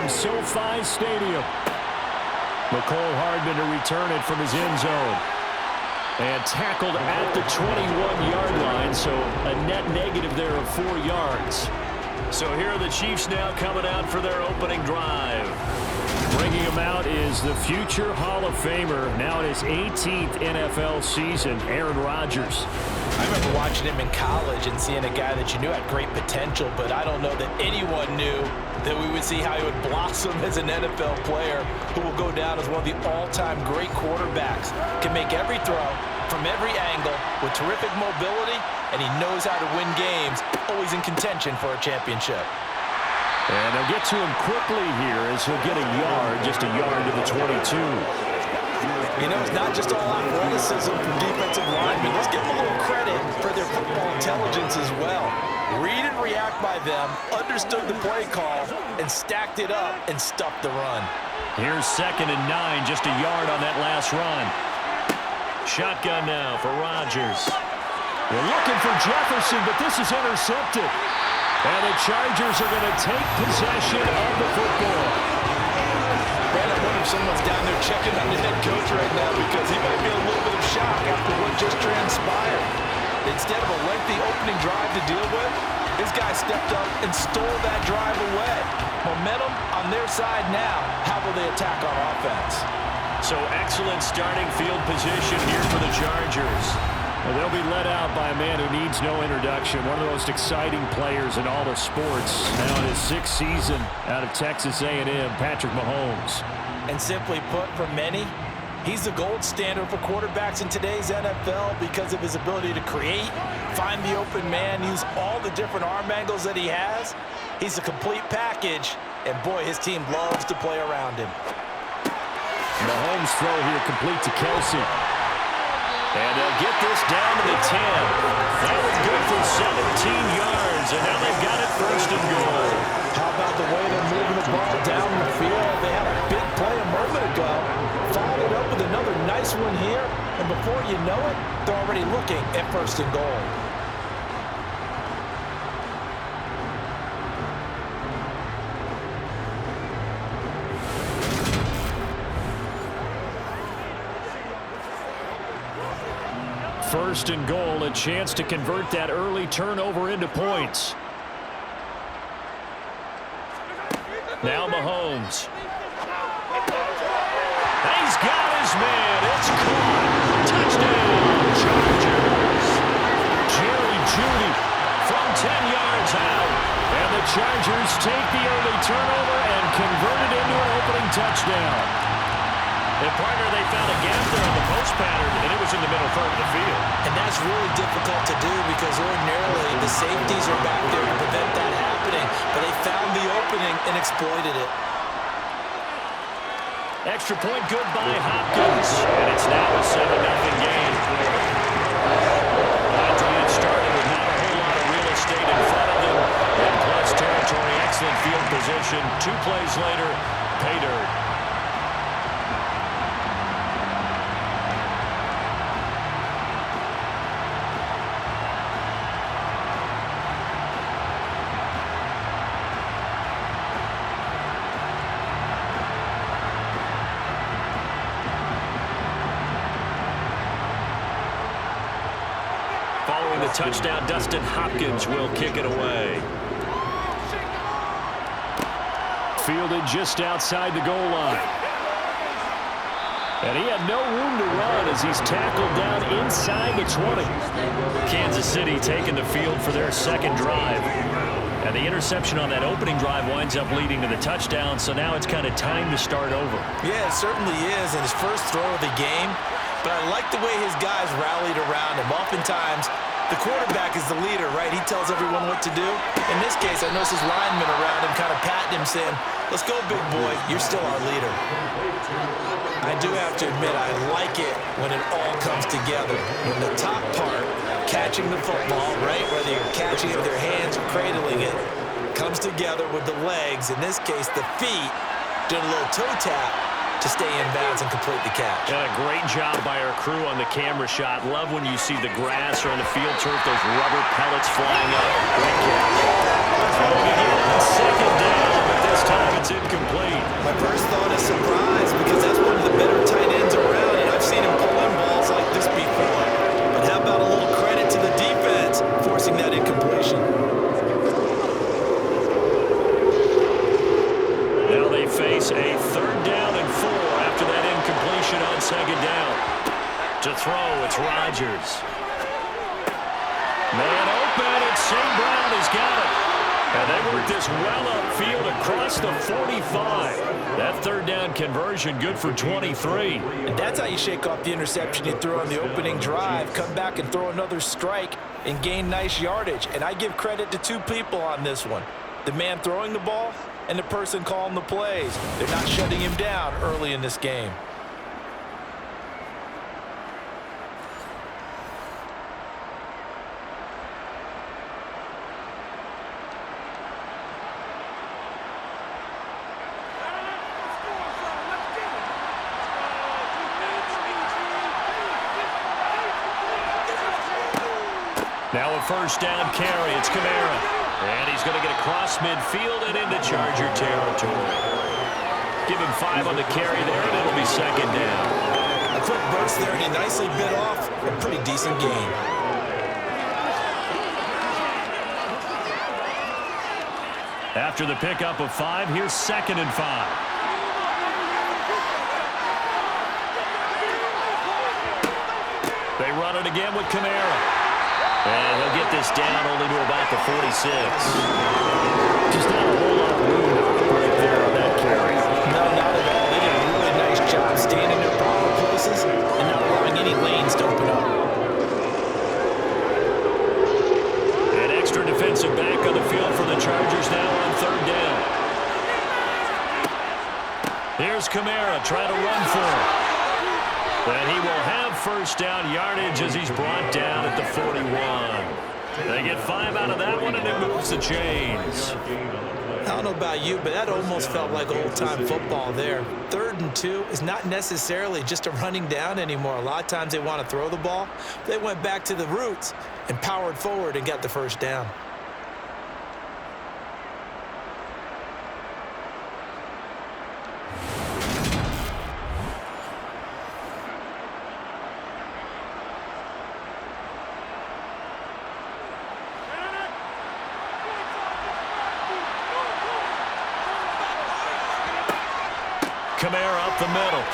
from SoFi Stadium. McCole Hardman to return it from his end zone. And tackled at the 21-yard line, so a net negative there of 4 yards. So here are the Chiefs now coming out for their opening drive. Bringing him out is the future Hall of Famer, now in his 18th NFL season, Aaron Rodgers. I remember watching him in college and seeing a guy that you knew had great potential, but I don't know that anyone knew that we would see how he would blossom as an NFL player who will go down as one of the all-time great quarterbacks. Can make every throw from every angle with terrific mobility, and he knows how to win games, always in contention for a championship. And they'll get to him quickly here as he'll get a yard, just a yard to the 22. You know, it's not just all athleticism from defensive linemen. Let's give them a little credit for their football intelligence as well. Read and react by them, understood the play call, and stacked it up and stuffed the run. Here's 2nd and 9, just a yard on that last run. Shotgun now for Rodgers. They're looking for Jefferson, but this is intercepted. And the Chargers are going to take possession of the football. Brad, I wonder if someone's down there checking on the head coach right now because he might be in a little bit of shock after what just transpired. Instead of a lengthy opening drive to deal with, this guy stepped up and stole that drive away. Momentum on their side now. How will they attack on offense? So excellent starting field position here for the Chargers. Well, they'll be led out by a man who needs no introduction, one of the most exciting players in all of sports. Now in his 6th season out of Texas A&M, Patrick Mahomes. And simply put, for many, he's the gold standard for quarterbacks in today's NFL because of his ability to create, find the open man, use all the different arm angles that he has. He's a complete package, and boy, his team loves to play around him. Mahomes' throw here complete to Kelsey. And they'll get this down to the 10. That was good for 17 yards, and now they've got it 1st and goal. How about the way they're moving the ball down the field? They had a big play a moment ago, followed up with another nice one here, and before you know it, they're already looking at 1st and goal. First and goal, a chance to convert that early turnover into points. Now Mahomes. He's got his man. It's caught. Touchdown, Chargers. Jerry Jeudy from 10 yards out. And the Chargers take the early turnover and convert it into an opening touchdown. And partner, they found a gap there on the post pattern, and it was in the middle third of the field. And that's really difficult to do because ordinarily the safeties are back there to prevent that happening. But they found the opening and exploited it. Extra point good by Hopkins. And it's now a 7-0 game. About to get started with not a whole lot of real estate in front of them. And plus territory, excellent field position. 2 plays later, pay dirt. Following the touchdown, Dustin Hopkins will kick it away. Fielded just outside the goal line. And he had no room to run as he's tackled down inside the 20. Kansas City taking the field for their 2nd drive. And the interception on that opening drive winds up leading to the touchdown, so now it's kind of time to start over. Yeah, it certainly is, and his first throw of the game. But I like the way his guys rallied around him. Oftentimes, the quarterback is the leader, right? He tells everyone what to do. In this case, I noticed his linemen around him kind of patting him, saying, "Let's go, big boy. You're still our leader." I do have to admit, I like it when it all comes together. When the top part, catching the football, right, whether you're catching it with your hands or cradling it, comes together with the legs, in this case, the feet, doing a little toe tap. to stay in bounds and complete the catch. And a great job by our crew on the camera shot. Love when you see the grass or on the field turf, those rubber pellets flying up. Great catch. Throwing again, second down, but this time it's incomplete. My first thought is surprise because that's one of the better tight ends around, and I've seen him pull in balls like this before. But how about a little credit to the defense forcing that incompletion? Now they face a third down and 4 after that incompletion on second down. To throw, it's Rodgers. Man open, and St. Brown has got it. And they work this well upfield across the 45. That third down conversion good for 23. And that's how you shake off the interception you threw on the opening drive. Come back and throw another strike and gain nice yardage. And I give credit to two people on this one. The man throwing the ball and the person calling the plays. They're not shutting him down early in this game. Now a first down carry. It's Kamara. And he's going to get across midfield and into Charger territory. Give him 5 on the carry there, and it'll be second down. A quick burst there, and he nicely bit off a pretty decent gain. After the pickup of 5, here's second and 5. They run it again with Kamara. And he'll get this down only to about the 46. Just not a whole lot of room to operate there on that carry. No, not at all. They did a really nice job staying in their proper places and not allowing any lanes to open up. An extra defensive back on the field for the Chargers now on third down. Here's Kamara trying to run for it. And he will have first down yardage as he's brought down at the 41. They get 5 out of that one, and it moves the chains. I don't know about you, but that almost felt like old-time football there. 3rd and 2 is not necessarily just a running down anymore. A lot of times they want to throw the ball. They went back to the roots and powered forward and got the first down. Kamara up the middle.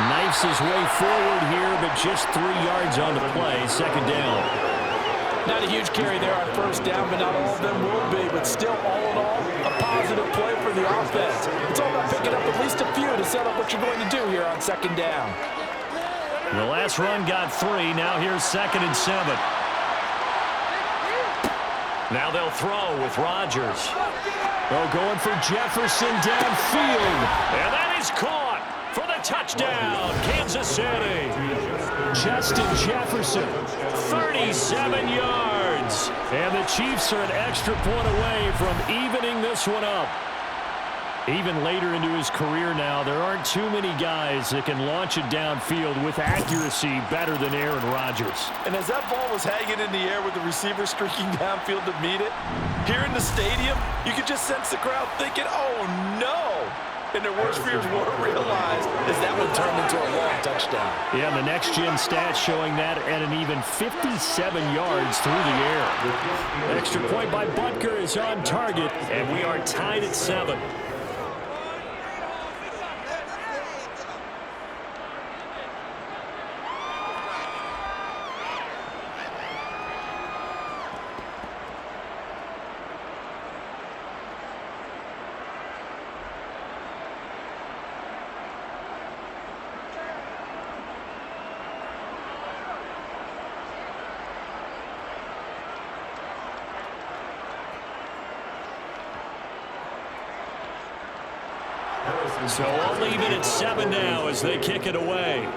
Knifes his way forward here, but just 3 yards on the play. Second down. Not a huge carry there on first down, but not all of them will be. But still, all in all, a positive play for the offense. It's all about picking up at least a few to set up what you're going to do here on second down. The last run got 3. Now here's second and 7. Now they'll throw with Rodgers. Oh, going for Jefferson downfield. And that is caught for the touchdown, Kansas City. Justin Jefferson, 37 yards. And the Chiefs are an extra point away from evening this one up. Even later into his career now, there aren't too many guys that can launch it downfield with accuracy better than Aaron Rodgers. And as that ball was hanging in the air with the receiver streaking downfield to meet it, here in the stadium, you could just sense the crowd thinking, oh, no. And their worst fears were realized as that one turned into a long touchdown. Yeah, the next-gen stats showing that at an even 57 yards through the air. Extra point by Butker is on target, and we are tied at 7. So I'll leave it at 7 now as they kick it away.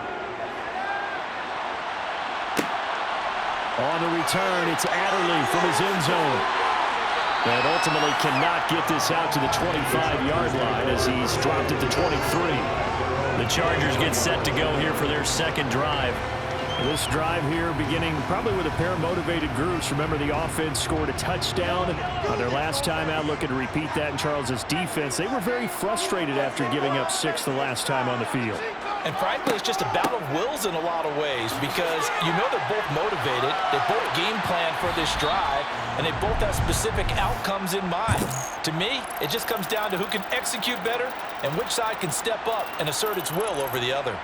On the return, it's Adderley from his end zone. And ultimately cannot get this out to the 25-yard line as he's dropped at the 23. The Chargers get set to go here for their second drive. This drive here beginning probably with a pair of motivated groups. Remember, the offense scored a touchdown on their last time out, looking to repeat that in Charles' defense. They were very frustrated after giving up 6 the last time on the field. And frankly, it's just a battle of wills in a lot of ways because you know they're both motivated, they both game plan for this drive, and they both have specific outcomes in mind. To me, it just comes down to who can execute better and which side can step up and assert its will over the other.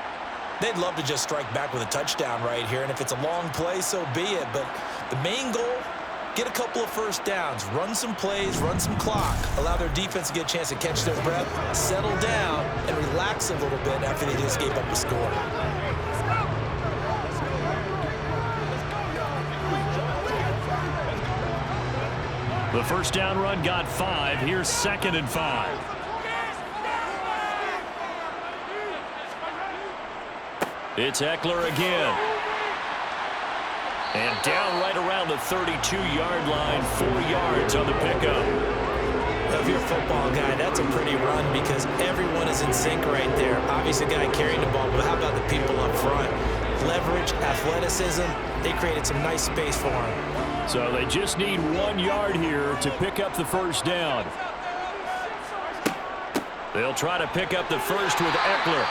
They'd love to just strike back with a touchdown right here, and if it's a long play, so be it. But the main goal, get a couple of first downs, run some plays, run some clock, allow their defense to get a chance to catch their breath, settle down, and relax a little bit after they just gave up a score. The first down run got 5. Here's 2nd and 5. It's Eckler again. And down right around the 32-yard line, 4 yards on the pickup. If you're a football guy, that's a pretty run because everyone is in sync right there. Obviously, a guy carrying the ball, but how about the people up front? Leverage, athleticism, they created some nice space for him. So they just need 1 yard here to pick up the first down. They'll try to pick up the first with Eckler.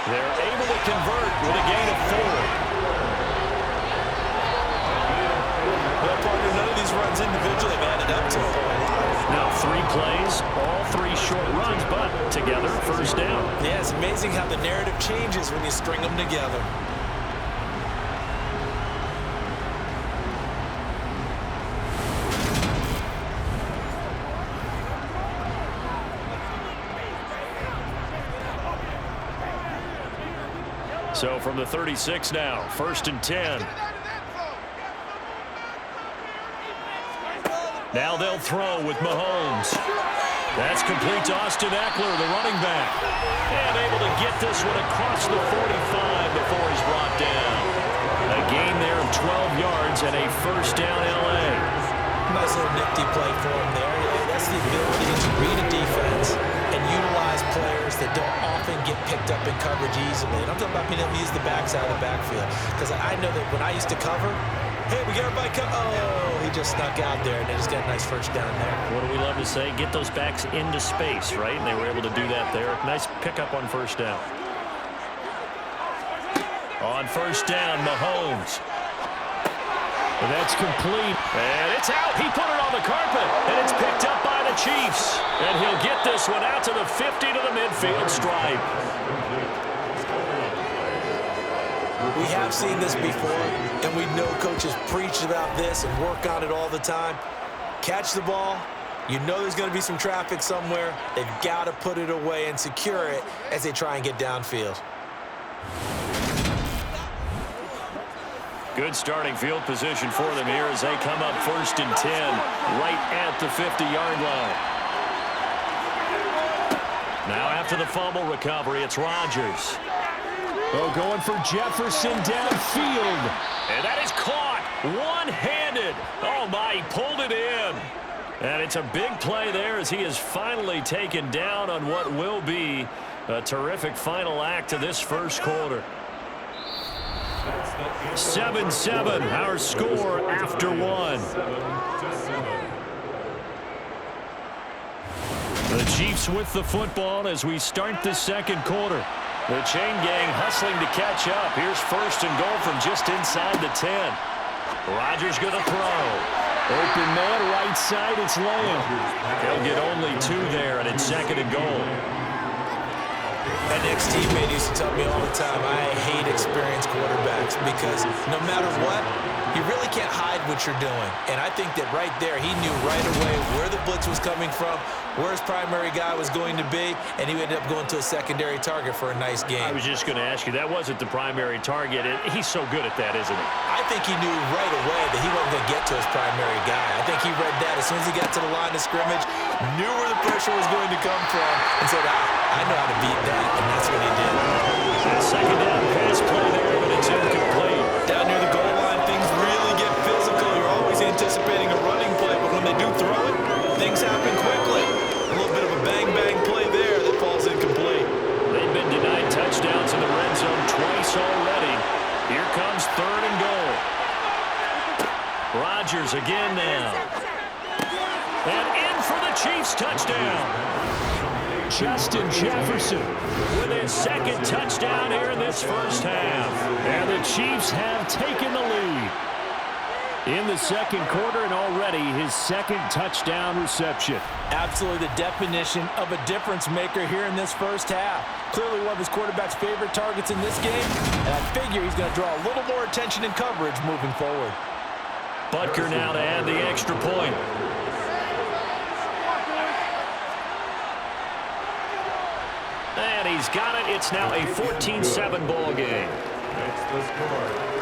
They're able to convert with a gain of 4. Well, partner, none of these runs individually have added up to a whole lot. Now 3 plays, all 3 short runs, but together, first down. Yeah, it's amazing how the narrative changes when you string them together. So from the 36 now, 1st and 10. Now they'll throw with Mahomes. That's complete to Austin Eckler, the running back. And able to get this one across the 45 before he's brought down. A gain there of 12 yards and a first down L.A. Nice little nifty play for him there. That's the ability to read a defense and utilize players that don't often get picked up in coverage easily. And I'm talking about being able to use the backside of the backfield. Because I know that when I used to cover, hey, we got everybody oh, he just snuck out there, and they just got a nice first down there. What do we love to say? Get those backs into space, right? And they were able to do that there. Nice pickup on first down. On first down, Mahomes. And that's complete. And it's out. He put it on the carpet. And it's picked up by the Chiefs. And he'll get this one out to the 50 to the midfield stripe. We have seen this before, and we know coaches preach about this and work on it all the time. Catch the ball. You know there's going to be some traffic somewhere. They've got to put it away and secure it as they try and get downfield. Good starting field position for them here as they come up 1st and 10 right at the 50-yard line. Now after the fumble recovery, it's Rodgers. Oh, going for Jefferson downfield. And that is caught one-handed. Oh, my, he pulled it in. And it's a big play there as he is finally taken down on what will be a terrific final act to this first quarter. 7-7, our score after 1. The Chiefs with the football as we start the second quarter. The chain gang hustling to catch up. Here's 1st and goal from just inside the 10. Rodgers going to throw. Open man, right side, it's Lamb. He'll get only 2 there, and it's 2nd and goal. An ex-teammate used to tell me all the time, I hate experienced quarterbacks because no matter what, you really can't hide what you're doing. And I think that right there, he knew right away where the blitz was coming from, where his primary guy was going to be, and he ended up going to a secondary target for a nice game. I was just going to ask you, that wasn't the primary target. He's so good at that, isn't he? I think he knew right away that he wasn't going to get to his primary guy. I think he read that as soon as he got to the line of scrimmage, knew where the pressure was going to come from, and said, I know how to beat that, and that's what he did. Second down pass play there, but it's incomplete. Down near the goal line, things really get physical. You're always anticipating a running play, but when they do throw it, again now. And in for the Chiefs touchdown. Justin Jefferson with his second touchdown here in this first half. And the Chiefs have taken the lead in the second quarter, and already his second touchdown reception. Absolutely the definition of a difference maker here in this first half. Clearly one of his quarterback's favorite targets in this game, and I figure he's going to draw a little more attention and coverage moving forward. Butker now to add the extra point. And he's got it. It's now a 14-7 ball game.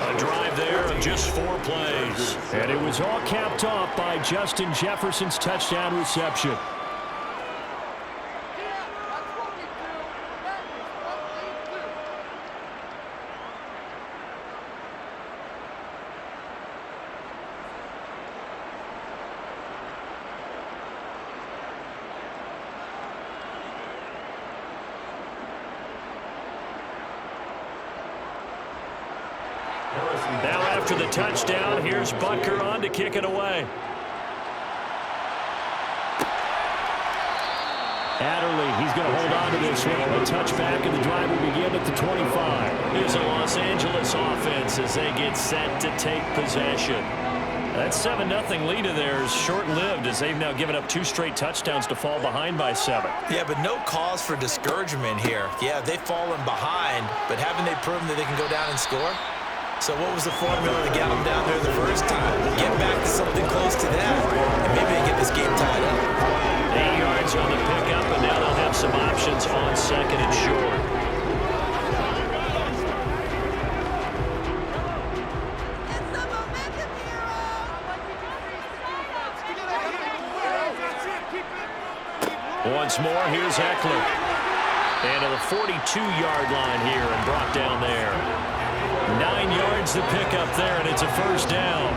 A drive there of just 4 plays. And it was all capped off by Justin Jefferson's touchdown reception. Now after the touchdown, here's Butker on to kick it away. Adderley, he's going to hold on to this one. A touchback, and the drive will begin at the 25. Here's a Los Angeles offense as they get set to take possession. That 7-0 lead of theirs short-lived as they've now given up 2 straight touchdowns to fall behind by 7. Yeah, but no cause for discouragement here. Yeah, they've fallen behind, but haven't they proven that they can go down and score? So what was the formula to get them down there the first time? Get back to something close to that, and maybe they get this game tied up. 8 yards on the pickup, and now they'll have some options on second and short. Once more, here's Eckler. And to the 42-yard line here and brought down there. 9 yards to pick up there, and it's a first down.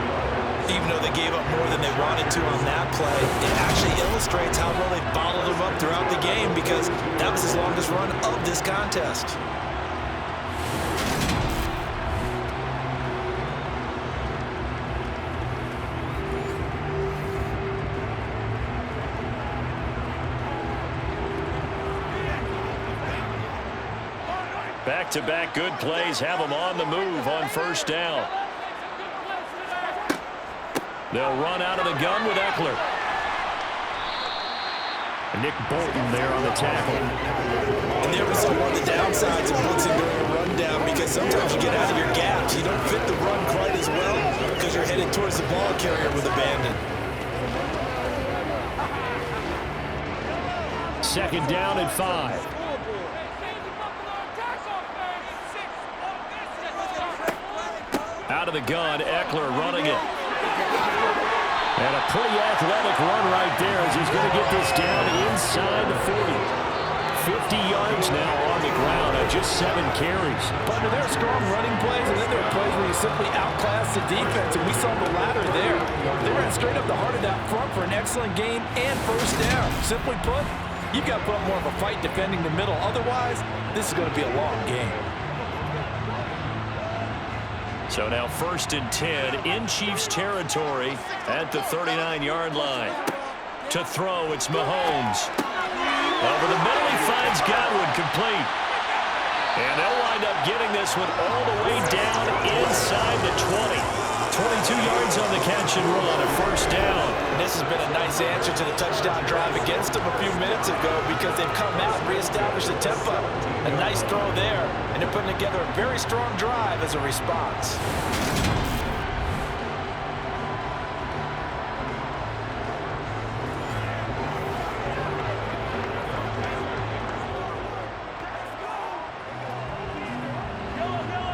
Even though they gave up more than they wanted to on that play, it actually illustrates how well they bottled them up throughout the game, because that was his longest run of this contest. Back-to-back good plays have them on the move on first down. They'll run out of the gun with Eckler. Nick Bolton there on the tackle. And there was one of the downsides of blitzing during a rundown, because sometimes you get out of your gaps. You don't fit the run quite as well because you're headed towards the ball carrier with abandon. Second down and 5. Out of the gun, Eckler running it. And a pretty athletic run right there as he's going to get this down inside the 40. 50 yards now on the ground on just 7 carries. But there are strong running plays, and then there are plays where you simply outclass the defense, and we saw the latter there. They ran straight up the heart of that front for an excellent gain and first down. Simply put, you've got to put up more of a fight defending the middle. Otherwise, this is going to be a long game. So now 1st and 10 in Chiefs territory at the 39-yard line. To throw, it's Mahomes. Over the middle, he finds Godwin complete. And they'll wind up getting this one all the way down inside the 20. 22 yards on the catch and run, a first down. And this has been a nice answer to the touchdown drive against them a few minutes ago, because they've come out and reestablished the tempo. A nice throw there, and they're putting together a very strong drive as a response.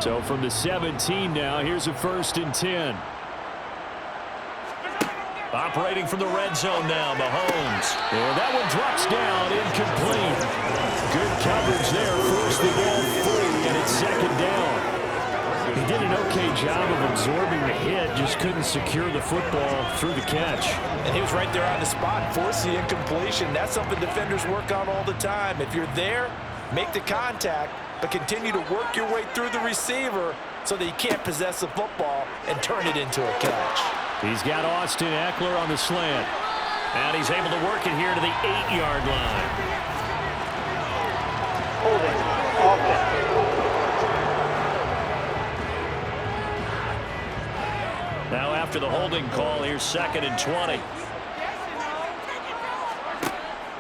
So from the 17 now, here's a 1st and 10. Operating from the red zone now, Mahomes. And that one drops down, incomplete. Good coverage there, forced the ball free, and it's second down. He did an okay job of absorbing the hit, just couldn't secure the football through the catch. And he was right there on the spot, forced the incompletion. That's something defenders work on all the time. If you're there, make the contact, but continue to work your way through the receiver so that you can't possess the football and turn it into a catch. He's got Austin Eckler on the slant. And he's able to work it here to the 8-yard line. Holding. Offense. Now after the holding call, here's 2nd and 20.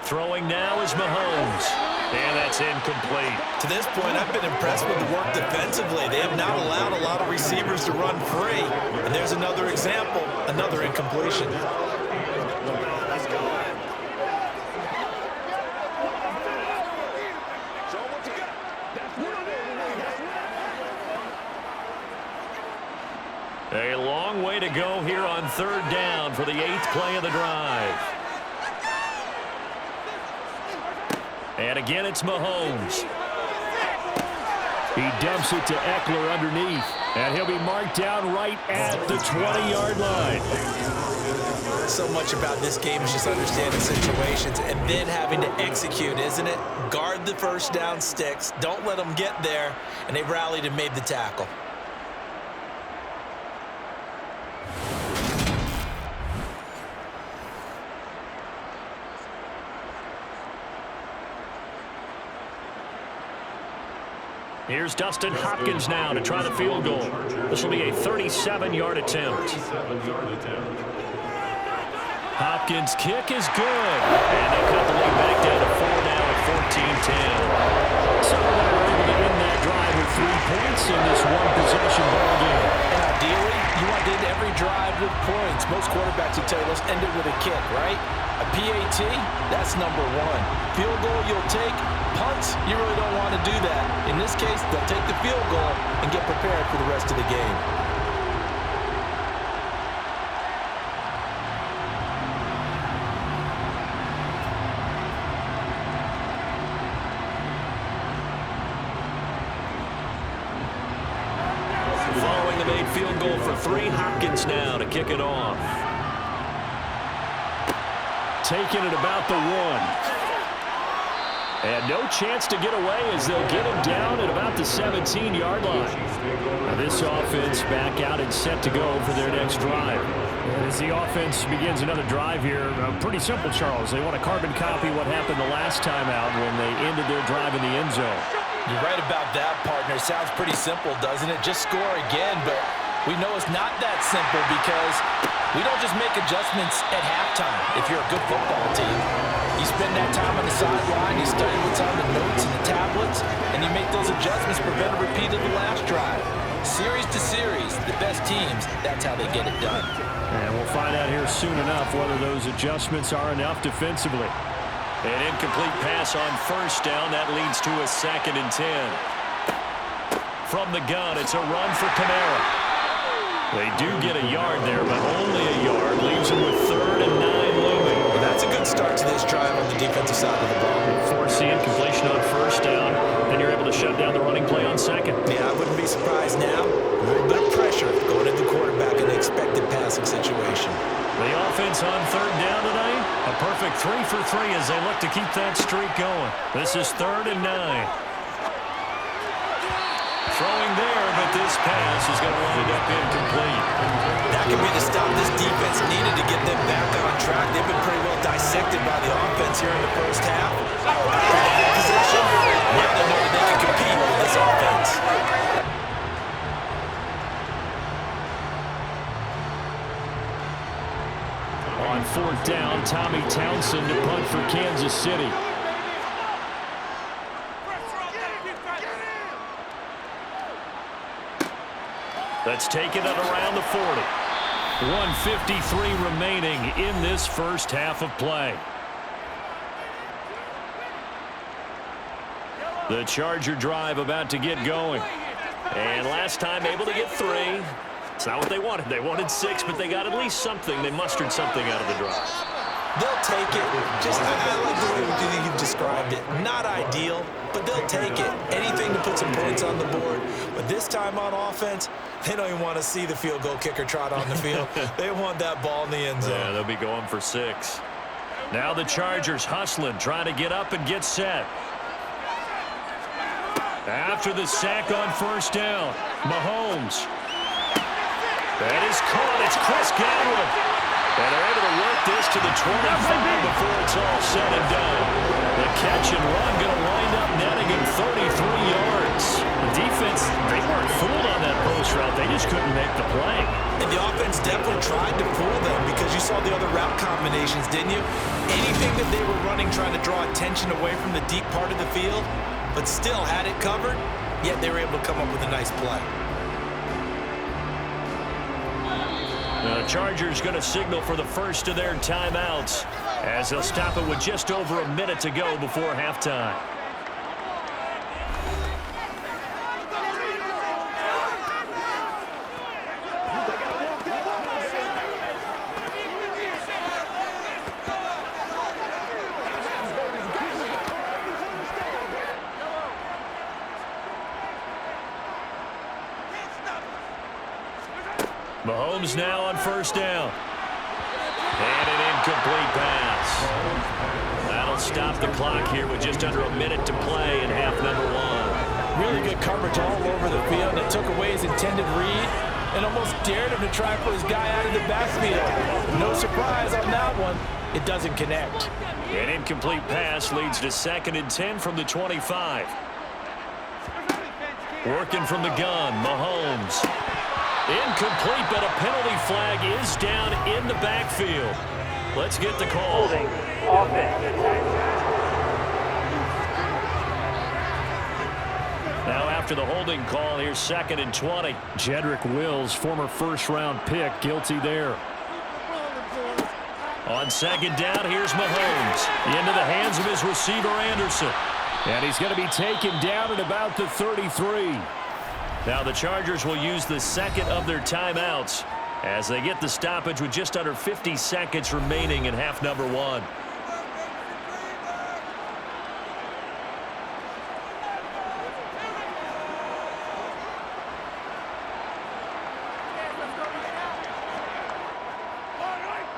Throwing now is Mahomes. And that's incomplete. To this point, I've been impressed with the work defensively. They have not allowed a lot of receivers to run free. And there's another example, another incompletion. A long way to go here on 3rd down for the 8th play of the drive. And again, it's Mahomes. He dumps it to Eckler underneath. And he'll be marked down right at the 20-yard line. So much about this game is just understanding situations and then having to execute, isn't it? Guard the first down sticks. Don't let them get there. And they rallied and made the tackle. Here's Dustin Hopkins now to try the field goal. This will be a 37-yard attempt. Hopkins' kick is good. And they cut the lead back down to 4 now at 14-10. So they're able to end that drive with 3 points in this one-possession ball game. And ideally, you want to end every drive with points. Most quarterbacks will tell you, let's end it with a kick, right? A PAT, that's number 1. Field goal you'll take. Punts, you really don't want to do that. In this case, they'll take the field goal and get prepared for the rest of the game. Following the made field goal for 3, Hopkins now to kick it off. Taking it about the 1. And no chance to get away as they'll get him down at about the 17-yard line. Now this offense back out and set to go for their next drive. As the offense begins another drive here, pretty simple, Charles. They want to carbon copy what happened the last time out when they ended their drive in the end zone. You're right about that, partner. Sounds pretty simple, doesn't it? Just score again, but we know it's not that simple because we don't just make adjustments at halftime if you're a good football team. You spend that time on the sideline, you study what's on the notes and the tablets, and you make those adjustments, prevent a repeat of the last drive. Series to series, the best teams, that's how they get it done. And we'll find out here soon enough whether those adjustments are enough defensively. An incomplete pass on 1st down. That leads to a 2nd and 10. From the gun, it's a run for Kamara. They do get a yard there, but only a yard. Leaves them with 3rd and 9 looming. Well, that's a good start to this drive on the defensive side of the ball. Force the incompletion on 1st down, then you're able to shut down the running play on 2nd. Yeah, I wouldn't be surprised now. A little bit of pressure going into the quarterback in the expected passing situation. The offense on 3rd down tonight, a perfect 3 for 3 as they look to keep that streak going. This is 3rd and 9. Throwing there, but this pass is going to wind up incomplete. That could be the stop this defense needed to get them back on track. They've been pretty well dissected by the offense here in the first half. Possession, now they know that they can compete with this offense. On 4th down, Tommy Townsend to punt for Kansas City. Let's take it at around the 40. 1:53 remaining in this first half of play. The Charger drive about to get going. And last time able to get 3. It's not what they wanted. They wanted 6, but they got at least something. They mustered something out of the drive. They'll take it. Just, I like the way you've described it. Not ideal, but they'll take it. Anything to put some points on the board. But this time on offense, they don't even want to see the field goal kicker trot on the field. They want that ball in the end zone. Yeah, they'll be going for 6. Now the Chargers hustling, trying to get up and get set. After the sack on 1st down, Mahomes. That is caught. It's Chris Godwin. And they're able to work this to the 25 before it's all said and done. The catch and run going to wind up netting him 33 yards. The defense, they weren't fooled on that post route. They just couldn't make the play. And the offense definitely tried to fool them because you saw the other route combinations, didn't you? Anything that they were running trying to draw attention away from the deep part of the field, but still had it covered, yet they were able to come up with a nice play. The Chargers going to signal for the first of their timeouts as they'll stop it with just over a minute to go before halftime. Mahomes now on first down. And an incomplete pass. That'll stop the clock here with just under a minute to play in half number one. Really good coverage all over the field. It took away his intended read and almost dared him to try for his guy out of the backfield. No surprise on that one. It doesn't connect. An incomplete pass leads to 2nd and 10 from the 25. Working from the gun, Mahomes. Incomplete, but a penalty flag is down in the backfield. Let's get the call. Holding. Offense. Now after the holding call, here's 2nd and 20. Jedrick Wills, former first-round pick, guilty there. On 2nd down, here's Mahomes. Into the hands of his receiver, Anderson. And he's going to be taken down at about the 33. Now the Chargers will use the 2nd of their timeouts as they get the stoppage with just under 50 seconds remaining in half number one.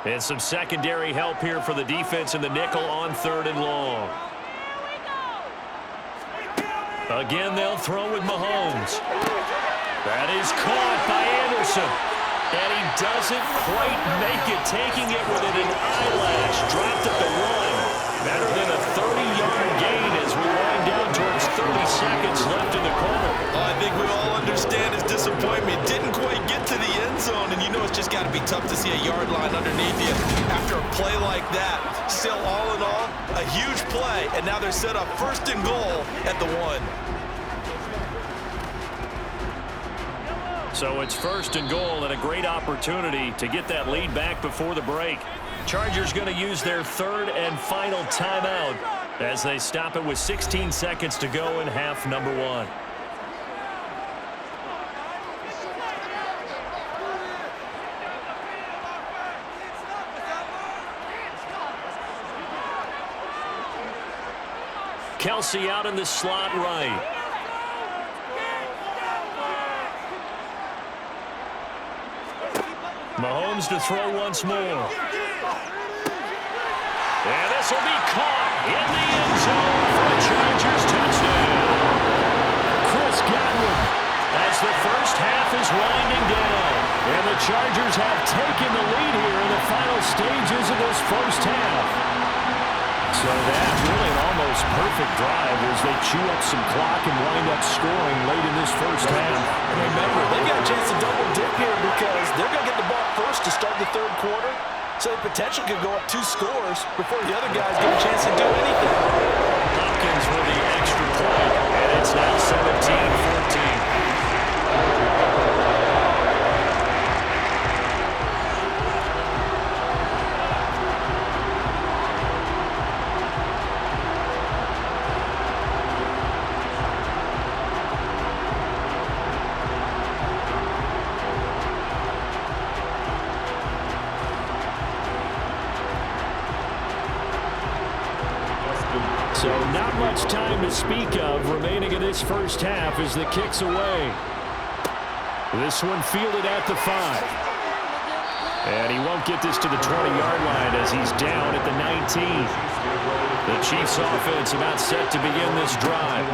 And some secondary help here for the defense in the nickel on 3rd and long. Again, they'll throw with Mahomes. That is caught by Anderson. And he doesn't quite make it, taking it within an eyelash. Dropped at the 1. Better than a 30-yard gain as we wind down towards 30 seconds left in the quarter. I think we all understand his disappointment. Didn't quite get to the end zone, and you know it's just got to be tough to see a yard line underneath you after a play like that. Still, all in all, a huge play, and now they're set up 1st and goal at the 1. So it's 1st and goal and a great opportunity to get that lead back before the break. Chargers going to use their 3rd and final timeout as they stop it with 16 seconds to go in half number one. Kelsey out in the slot right. Mahomes to throw once more. And this will be caught in the end zone for a Chargers touchdown. Chris Godwin as the first half is winding down. And the Chargers have taken the lead here in the final stages of this first half. So that really an almost perfect drive as they chew up some clock and wind up scoring late in this first half. Remember, they got a chance to double dip here because they're going to get the ball first to start the 3rd quarter. So they potentially could go up 2 scores before the other guys get a chance to do anything. Hopkins with the extra point, and it's now 17-14. So not much time to speak of remaining in this first half as the kick's away. This one fielded at the 5. And he won't get this to the 20-yard line as he's down at the 19. The Chiefs offense about set to begin this drive.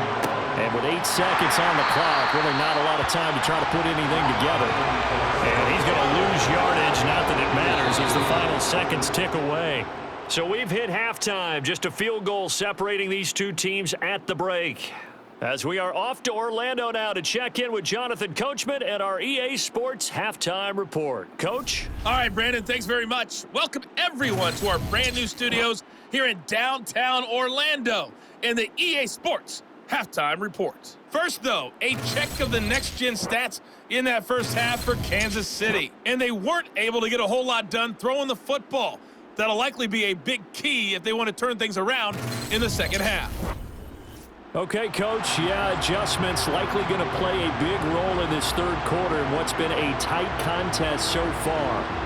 And with 8 seconds on the clock, really not a lot of time to try to put anything together. And he's going to lose yardage, not that it matters, as the final seconds tick away. So we've hit halftime, just a field goal separating these two teams at the break. As we are off to Orlando now to check in with Jonathan Coachman and our EA Sports Halftime Report. Coach? All right, Brandon, thanks very much. Welcome, everyone, to our brand new studios here in downtown Orlando in the EA Sports Halftime Report. First, though, a check of the next-gen stats in that first half for Kansas City. And they weren't able to get a whole lot done throwing the football. That'll likely be a big key if they want to turn things around in the second half. Okay, Coach, yeah, adjustments likely going to play a big role in this third quarter in what's been a tight contest so far.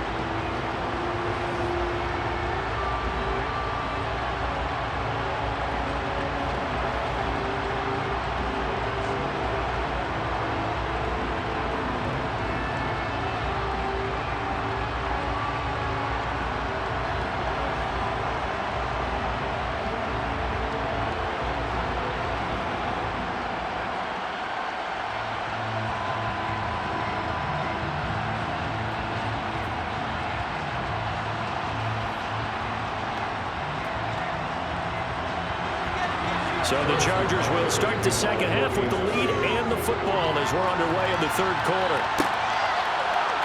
So the Chargers will start the second half with the lead and the football as we're underway in the third quarter.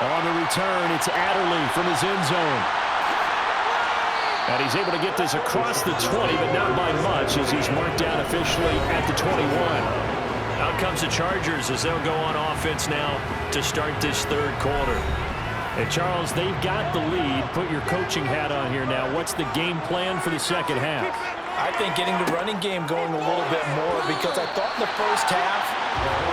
On the return, it's Adderley from his end zone. And he's able to get this across the 20, but not by much as he's marked down officially at the 21. Out comes the Chargers as they'll go on offense now to start this third quarter. And Charles, they've got the lead. Put your coaching hat on here now. What's the game plan for the second half? I think getting the running game going a little bit more, because I thought in the first half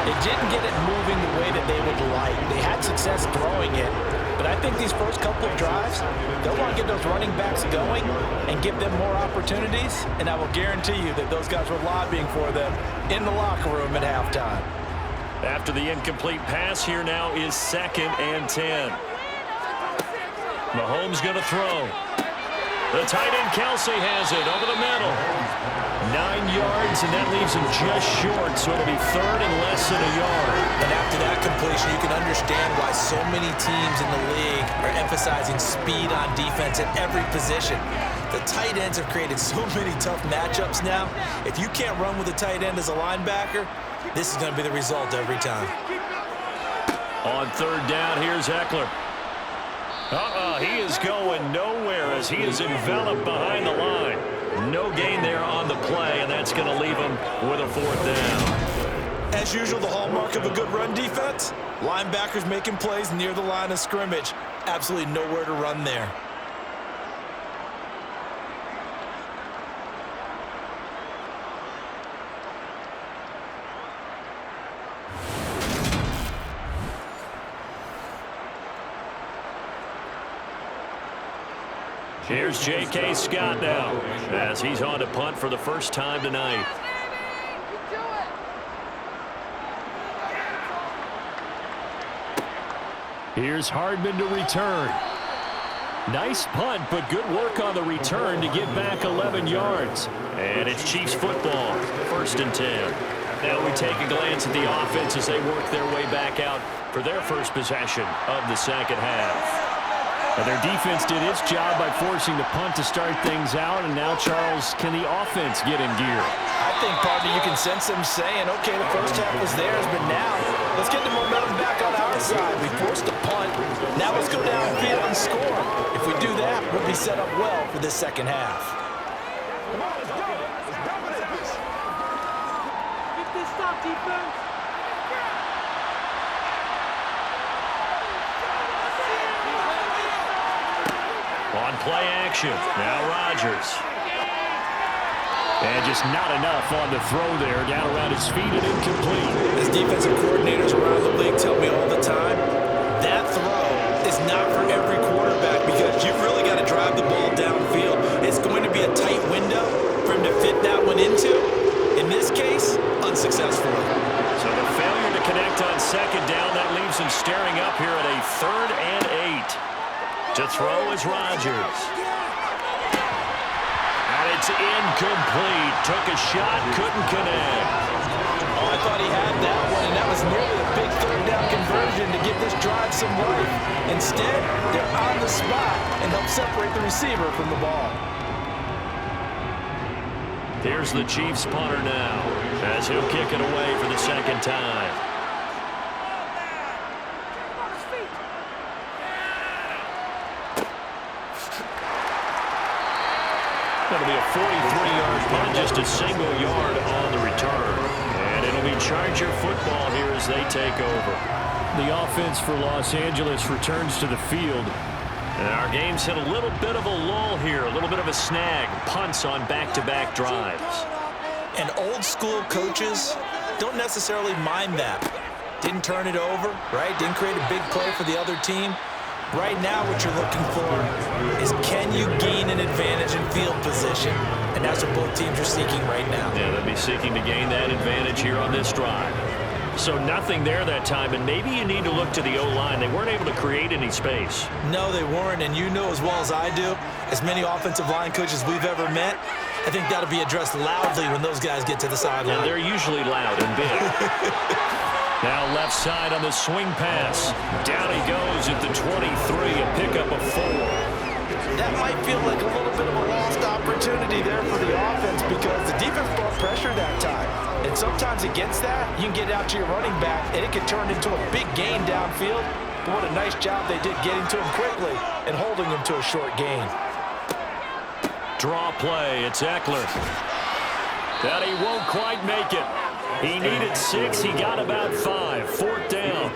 it didn't get it moving the way that they would like. They had success throwing it, but I think these first couple of drives, they'll want to get those running backs going and give them more opportunities, and I will guarantee you that those guys were lobbying for them in the locker room at halftime. After the incomplete pass, here now is 2nd and 10. Mahomes going to throw. The tight end, Kelsey, has it over the middle. 9 yards, and that leaves him just short, so it'll be 3rd and less than a yard. And after that completion, you can understand why so many teams in the league are emphasizing speed on defense at every position. The tight ends have created so many tough matchups now. If you can't run with a tight end as a linebacker, this is going to be the result every time. On 3rd down, here's Eckler. He is going nowhere as he is enveloped behind the line. No gain there on the play, and that's going to leave him with a 4th down. As usual, the hallmark of a good run defense, linebackers making plays near the line of scrimmage. Absolutely nowhere to run there. Here's J.K. Scott now as he's on to punt for the first time tonight. Here's Hardman to return. Nice punt, but good work on the return to get back 11 yards. And it's Chiefs football, 1st and 10. Now we take a glance at the offense as they work their way back out for their first possession of the second half. And their defense did its job by forcing the punt to start things out. And now, Charles, can the offense get in gear? I think, partner, you can sense them saying, okay, the first half was theirs, but now let's get the momentum back on our side. We forced a punt. Now let's go downfield and score. If we do that, we'll be set up well for this second half. Get this stop, defense. On play action, now Rodgers. And just not enough on the throw there, down around his feet and incomplete. As defensive coordinators around the league tell me all the time, that throw is not for every quarterback because you've really got to drive the ball downfield. It's going to be a tight window for him to fit that one into. In this case, unsuccessfully. So the failure to connect on 2nd down, that leaves him staring up here at a 3rd and 8. To throw is Rodgers. And it's incomplete. Took a shot, couldn't connect. On thought he had that one, and that was nearly a big third down conversion to give this drive some life. Instead, they're on the spot and help separate the receiver from the ball. Here's the Chiefs punter now, as he'll kick it away for the second time. It'll be a 43-yard punt, just a single yard on the return. And it'll be Charger football here as they take over. The offense for Los Angeles returns to the field. And our game's hit a little bit of a lull here, a little bit of a snag. Punts on back-to-back drives. And old-school coaches don't necessarily mind that. Didn't turn it over, right? Didn't create a big play for the other team. Right now, what you're looking for is, can you gain an advantage in field position? And that's what both teams are seeking right now. Yeah, they'll be seeking to gain that advantage here on this drive. So nothing there that time, and maybe you need to look to the O-line. They weren't able to create any space. No, they weren't, and you know as well as I do, as many offensive line coaches we've ever met, I think that'll be addressed loudly when those guys get to the sideline. Yeah, they're usually loud and big. Now left side on the swing pass. Down he goes at the 23, a pickup of 4. That might feel like a little bit of a lost opportunity there for the offense because the defense brought pressure that time. And sometimes against that, you can get out to your running back, and it can turn into a big gain downfield. But what a nice job they did getting to him quickly and holding him to a short gain. Draw play, it's Eckler. That he won't quite make it. He needed 6, he got about 5. 4th down.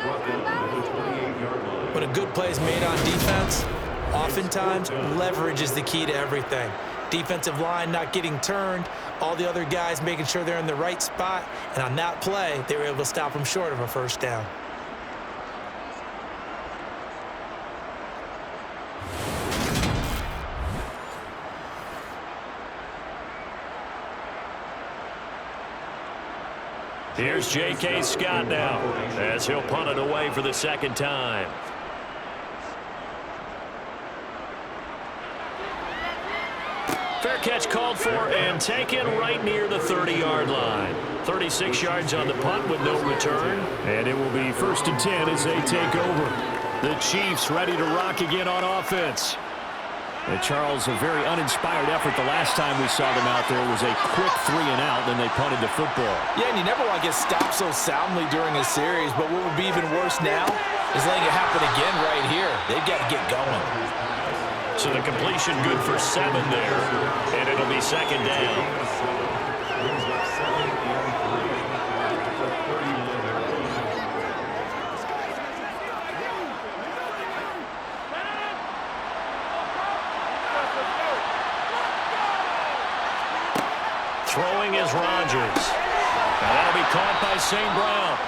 When a good play is made on defense, oftentimes leverage is the key to everything. Defensive line not getting turned, all the other guys making sure they're in the right spot, and on that play, they were able to stop them short of a first down. Here's J.K. Scott now, as he'll punt it away for the second time. Fair catch called for and taken right near the 30-yard line. 36 yards on the punt with no return. And it will be 1st and 10 as they take over. The Chiefs ready to rock again on offense. And Charles, a very uninspired effort the last time we saw them out there was a quick 3 and out, then they punted the football. Yeah, and you never want to get stopped so soundly during a series, but what would be even worse now is letting it happen again right here. They've got to get going. So the completion good for 7 there, and it'll be 2nd down. Throwing is Rodgers. And that'll be caught by St. Brown.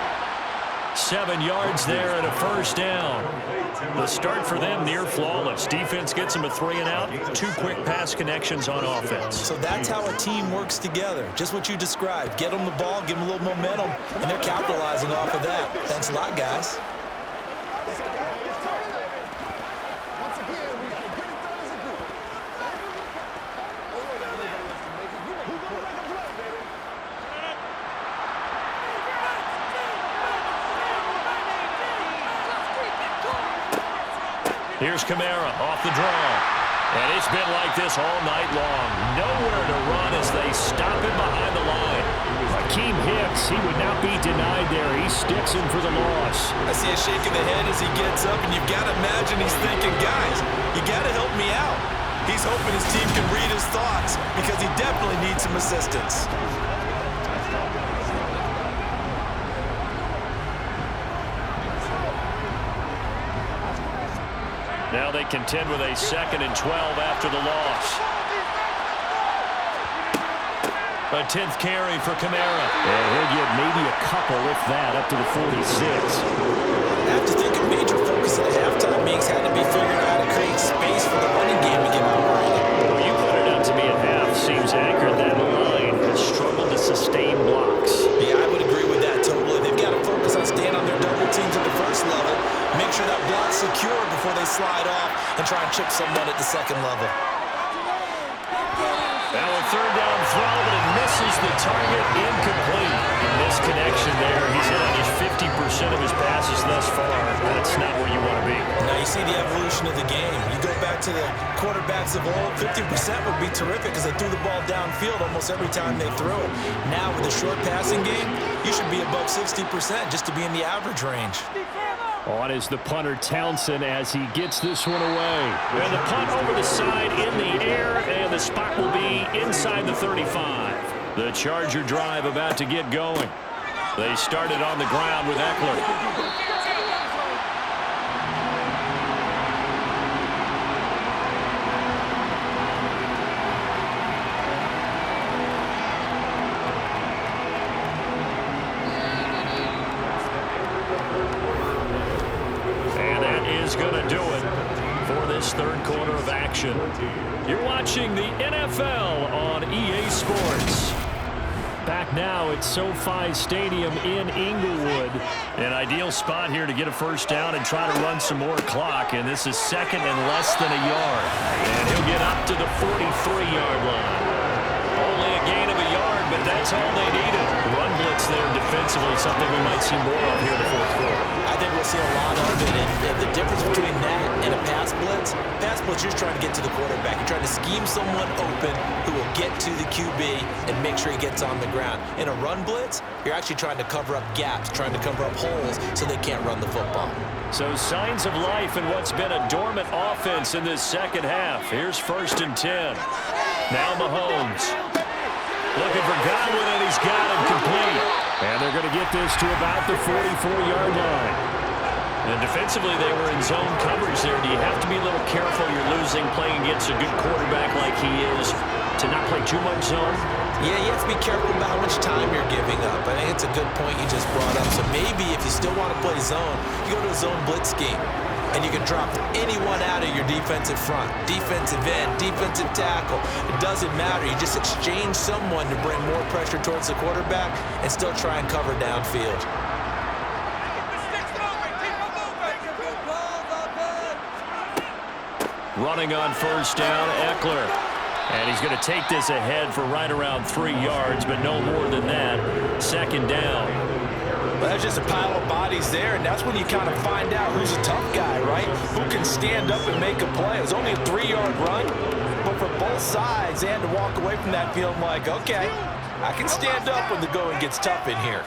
7 yards there and a 1st down. The start for them near flawless. Defense gets them a 3 and out. 2 quick pass connections on offense. So that's how a team works together. Just what you described. Get them the ball, give them a little momentum, and they're capitalizing off of that. Thanks a lot, guys. Here's Kamara off the draw. And it's been like this all night long. Nowhere to run as they stop him behind the line. Akeem Hicks, he would not be denied there. He sticks him for the loss. I see a shake of the head as he gets up, and you've got to imagine he's thinking, guys, you got to help me out. He's hoping his team can read his thoughts because he definitely needs some assistance. Now they contend with a 2nd and 12 after the loss. A 10th carry for Kamara. And he'll get maybe a couple, if that, up to the 46. I have to think a major focus at halftime means had to be figuring out how to create space for the running game to get operating. Well, you put it out to me at half. Seems accurate. That line has struggled to sustain blocks. Yeah, I would agree with that totally. They've got to focus on staying on their double teams at the first level, make sure that block's secure before they slide off and try and chip someone at the second level. Now a 3rd down throw, but it misses the target, incomplete. Misconnection see the evolution of the game. You go back to the quarterbacks of old, 50% would be terrific because they threw the ball downfield almost every time they threw it. Now with a short passing game, you should be above 60% just to be in the average range. On is the punter Townsend as he gets this one away. And the punt over the side in the air, and the spot will be inside the 35. The Charger drive about to get going. They started on the ground with Eckler. Third quarter of action. You're watching the NFL on EA Sports. Back now at SoFi Stadium in Inglewood. An ideal spot here to get a first down and try to run some more clock. And this is second and less than a yard. And he'll get up to the 43-yard line. Only a gain of a yard, but that's all they needed. Run blitz there defensively, something we might see more of here in the fourth quarter. I think we'll see a lot of it, and the difference between that and a pass blitz, you're trying to get to the quarterback. You're trying to scheme someone open who will get to the QB and make sure he gets on the ground. In a run blitz, you're actually trying to cover up gaps, trying to cover up holes so they can't run the football. So signs of life in what's been a dormant offense in this second half. Here's 1st and 10. Now Mahomes. Looking for Godwin, and he's got him complete. And they're going to get this to about the 44-yard line. And defensively, they were in zone coverage there. Do you have to be a little careful? You're losing, playing against a good quarterback like he is, to not play too much zone? Yeah, you have to be careful about how much time you're giving up. I think it's a good point you just brought up. So maybe if you still want to play zone, you go to a zone blitz scheme. And you can drop anyone out of your defensive front, defensive end, defensive tackle. It doesn't matter. You just exchange someone to bring more pressure towards the quarterback and still try and cover downfield. Running on first down, Eckler. And he's going to take this ahead for right around 3 yards, but no more than that. 2nd down. Well, that's just a pile of bodies there, and that's when you kind of find out who's a tough guy, right? Who can stand up and make a play. It was only a 3-yard run, but for both sides, they had to walk away from that feeling like, okay, I can stand up when the going gets tough in here.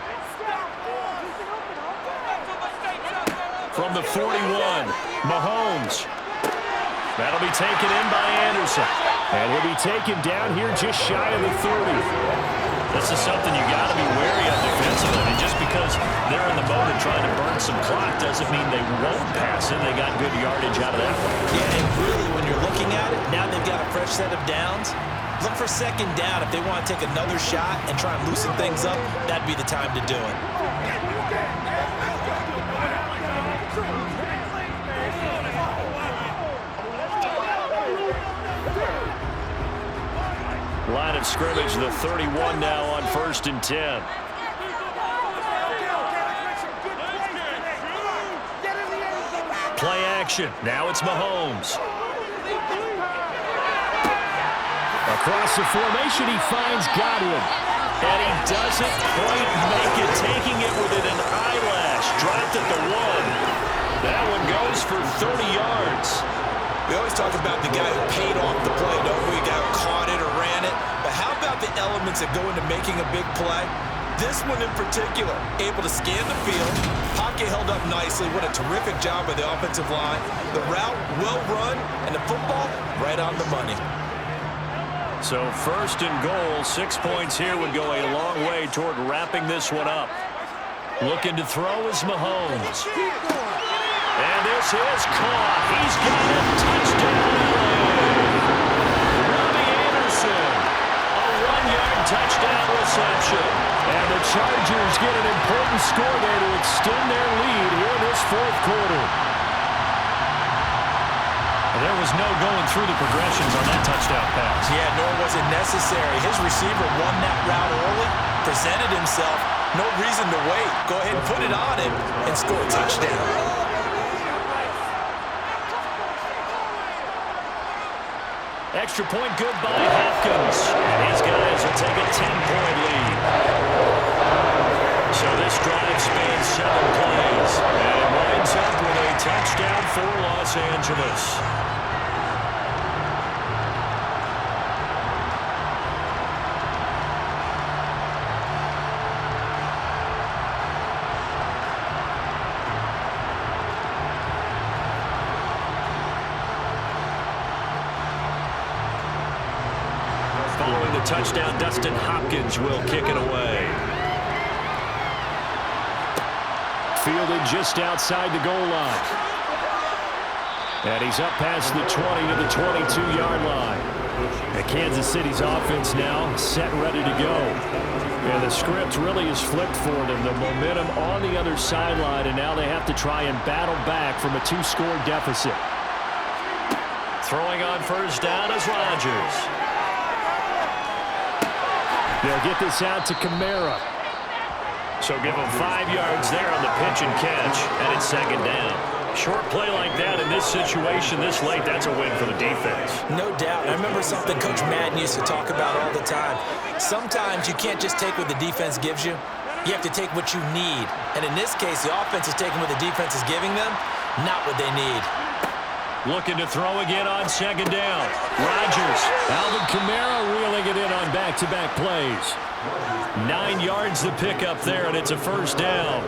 From the 41, Mahomes. That'll be taken in by Anderson. And he'll be taken down here just shy of the 30. This is something you got to be wary of defensively. And just because they're in the mode of trying to burn some clock doesn't mean they won't pass it. They got good yardage out of that one. Yeah, and really, when you're looking at it, now they've got a fresh set of downs. Look for 2nd down. If they want to take another shot and try and loosen things up, that'd be the time to do it. Line of scrimmage, the 31 now on 1st and 10. Play action. Now it's Mahomes. Across the formation, he finds Godwin. And he doesn't quite make it, taking it within an eyelash. Dropped at the 1. That one goes for 30 yards. We always talk about the guy who paid off the play, don't we? The guy who caught it or ran it. But how about the elements that go into making a big play? This one in particular, able to scan the field. Pocket held up nicely. What a terrific job by the offensive line. The route, well run, and the football, right on the money. So 1st and goal, 6 points here would go a long way toward wrapping this one up. Looking to throw is Mahomes. And this is caught. He's got it. Touchdown. Robbie Anderson. A 1-yard touchdown reception. And the Chargers get an important score there to extend their lead here in this 4th quarter. There was no going through the progressions on that touchdown pass. Yeah, nor was it necessary. His receiver won that route early, presented himself. No reason to wait. Go ahead and put it on him and score a touchdown. Extra point good by Hopkins. And these guys will take a 10-point lead. So this drive spans 7 plays. And it winds up with a touchdown for Los Los Angeles. Following the touchdown, Dustin Hopkins will kick it away. Fielded just outside the goal line. And he's up past the 20 to the 22-yard line. And Kansas City's offense now set, ready to go. And the script really is flipped for them. The momentum on the other sideline, and now they have to try and battle back from a two-score deficit. Throwing on first down is Rodgers. They'll get this out to Kamara. So give him 5 yards there on the pitch and catch, and it's second down. Short play like that in this situation this late, that's a win for the defense. No doubt. I remember something Coach Madden used to talk about all the time. Sometimes you can't just take what the defense gives you. You have to take what you need. And in this case, the offense is taking what the defense is giving them, not what they need. Looking to throw again on second down. Rodgers. Alvin Kamara reeling it in on back-to-back plays. 9 yards the pickup there, and it's a first down.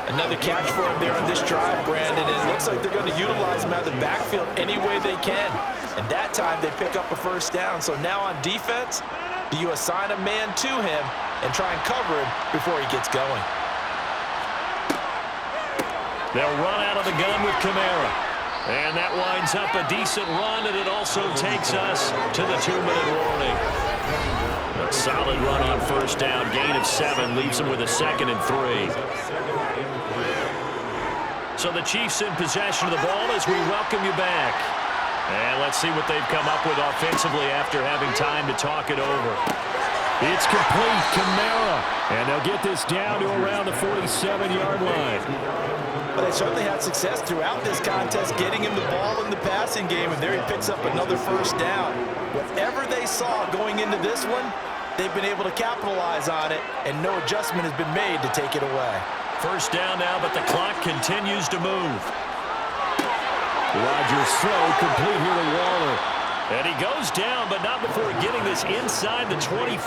Another catch for him there on this drive, Brandon. And it looks like they're going to utilize him out of the backfield any way they can. And that time they pick up a first down. So now on defense, do you assign a man to him and try and cover him before he gets going? They'll run out of the gun with Kamara. And that winds up a decent run, and it also takes us to the 2-minute warning. A solid run on first down, gain of 7, leaves them with a 2nd and 3. So the Chiefs in possession of the ball as we welcome you back. And let's see what they've come up with offensively after having time to talk it over. It's complete, Kamara. And they'll get this down to around the 47-yard line. But they certainly had success throughout this contest, getting him the ball in the passing game, and there he picks up another first down. Whatever they saw going into this one, they've been able to capitalize on it, and no adjustment has been made to take it away. First down now, but the clock continues to move. Rodgers' throw complete here to Waller. And he goes down, but not before getting this inside the 25.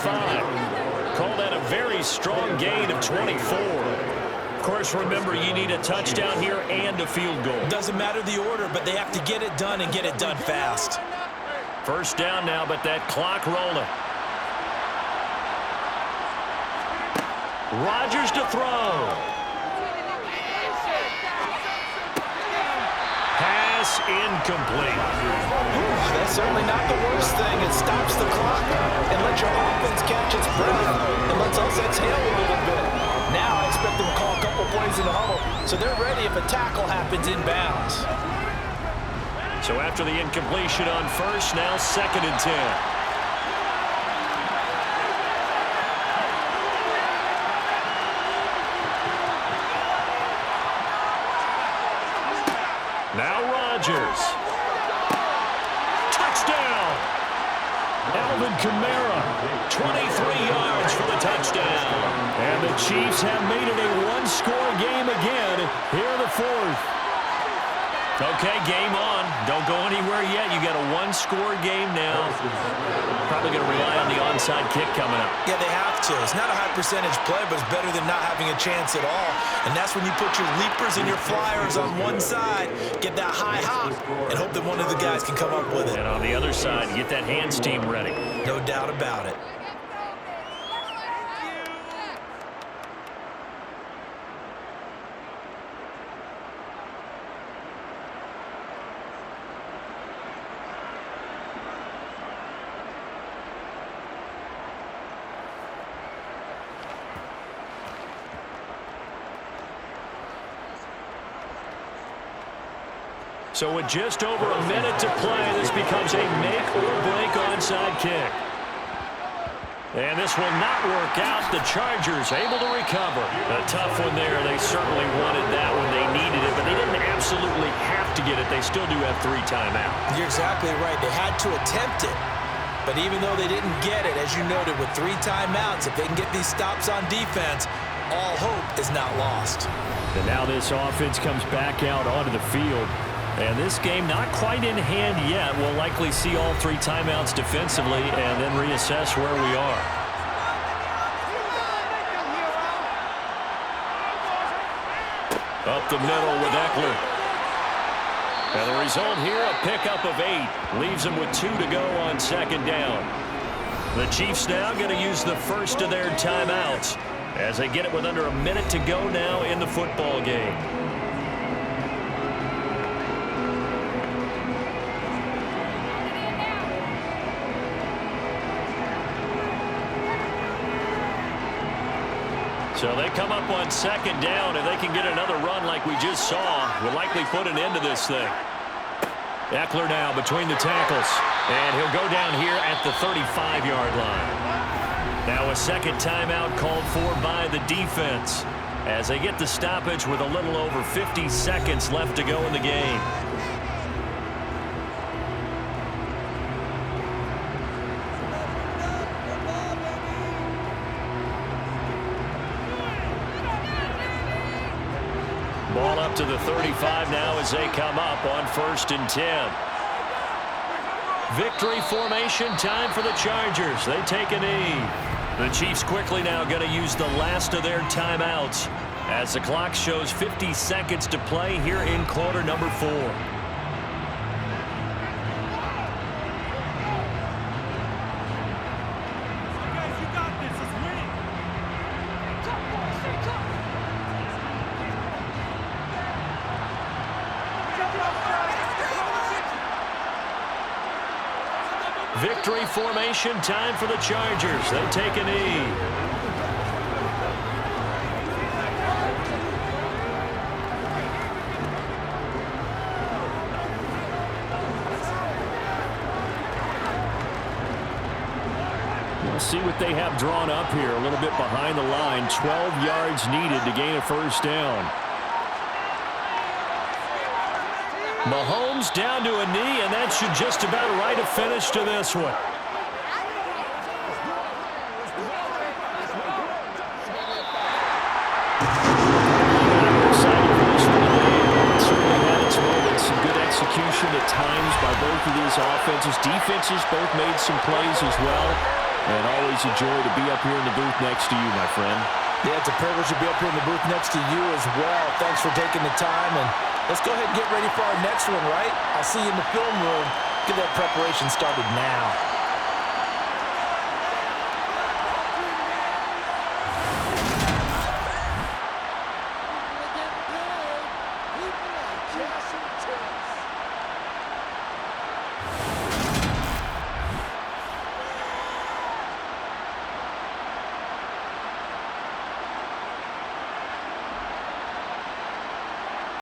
Call that a very strong gain of 24. Of course, remember, you need a touchdown here and a field goal. Doesn't matter the order, but they have to get it done and get it done fast. First down now, but that clock rolling. Rodgers to throw. Pass incomplete. That's certainly not the worst thing. It stops the clock and lets your offense catch its breath and lets us exhale a little bit. Now I expect them to call a couple plays in the huddle, so they're ready if a tackle happens inbounds. So after the incompletion on first, now 2nd and 10. Now Rodgers. Touchdown! Alvin Kamara, 23 yards for the touchdown. And the Chiefs have made it a one-score game again here in the 4th. Okay, game on. Don't go anywhere yet. You got a one-score game now. Probably going to rely on the onside kick coming up. Yeah, they have to. It's not a high percentage play, but it's better than not having a chance at all. And that's when you put your leapers and your flyers on one side, get that high hop, and hope that one of the guys can come up with it. And on the other side, get that hands team ready. No doubt about it. So with just over a minute to play, this becomes a make-or-break onside kick. And this will not work out. The Chargers able to recover. A tough one there. They certainly wanted that when they needed it, but they didn't absolutely have to get it. They still do have 3 timeouts. You're exactly right. They had to attempt it. But even though they didn't get it, as you noted, with 3 timeouts, if they can get these stops on defense, all hope is not lost. And now this offense comes back out onto the field. And this game not quite in hand yet. We'll likely see all 3 timeouts defensively and then reassess where we are. Up the middle with Eckler. And the result here, a pickup of 8. Leaves them with 2 to go on 2nd down. The Chiefs now going to use the first of their timeouts as they get it with under a minute to go now in the football game. So they come up on 2nd down, and they can get another run like we just saw. Will likely put an end to this thing. Eckler now between the tackles, and he'll go down here at the 35-yard line. Now a 2nd timeout called for by the defense as they get the stoppage with a little over 50 seconds left to go in the game. Ball up to the 35 now as they come up on 1st and 10. Victory formation time for the Chargers. They take a knee. The Chiefs quickly now going to use the last of their timeouts as the clock shows 50 seconds to play here in quarter number 4. Victory formation time for the Chargers. They take a knee. We'll see what they have drawn up here. A little bit behind the line. 12 yards needed to gain a 1st down. Mahomes down to a knee, and that should just about write a finish to this one. Certainly had its moments. Some good execution at times by both of these offenses. Defenses both made some plays as well. And always a joy to be up here in the booth next to you, my friend. Yeah, it's a privilege to be up here in the booth next to you as well. Thanks for taking the time, and let's go ahead and get ready for our next one, right? I'll see you in the film room. Get that preparation started now.